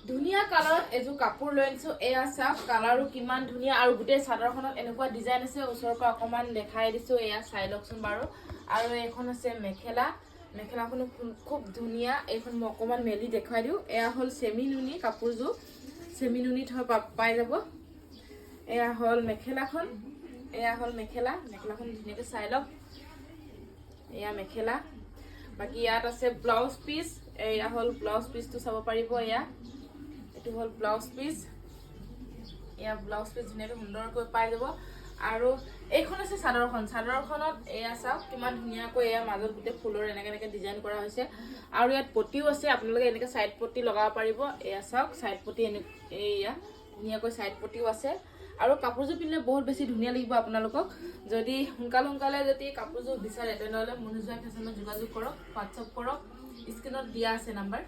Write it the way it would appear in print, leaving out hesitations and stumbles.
ধুনীয়া কালাৰত এযোৰ কাপোৰ লৈ আনিছো এয়া চাওক কালাৰো কিমান ধুনীয়া আৰু গোটেই চাদৰখনত এনেকুৱা ডিজাইন আছে ওচৰৰ পৰা অকমান দেখাই দিছো এয়া চাই লওকচোন বাৰু আৰু এইখন আছে মেখেলা মেখেলাখনো খুব ধুনীয়া এইখন মই অকমান মেলি দেখাই দিও এয়া হল সেমি নুনি কাপোৰযোৰ সেমি নুনিত পাই যাব এয়া হল মেখেলাখন এয়া হল মেখেলাখন ধুনীয়াকৈ চাই লওক এয়া মেখেলা বাকি ইয়াত আছে ব্লাউজ পিস এয়া হল ব্লাউজ পিসটো চাব পাৰিব এয়া এটো হল ব্লাউজ পিস এয়া ব্লাউজ পিস ধুনীয়াকৈ সুন্দৰকৈ পাই যাব আৰু এইখন আছে চাদৰখনত এয়া চাওক কিমান ধুনীয়াকৈ এয়া মাজত গোটে ফুলৰ এনেকৈ ডিজাইন কৰা হৈছে আৰু ইয়াত পটিও আছে আপোনালোকে এনেকৈ সাইড পটি লগাব পাৰিব এয়া চাওক সাইড পটি এয়া ধুনীয়াকৈ সাইড পটিও আছে আৰু কাপোৰযোৰ পিন্ধিলে বহুত বেছি ধুনীয়া লাগিব আপোনালোকক যদি সোনকালে যদি কাপোৰযোৰ বিচাৰে তেনেহলে মনোজয় ফেশ্বনত যোগাযোগ কৰক হোৱাটছআপ কৰক স্ক্ৰীনত দিয়া আছে নাম্বাৰ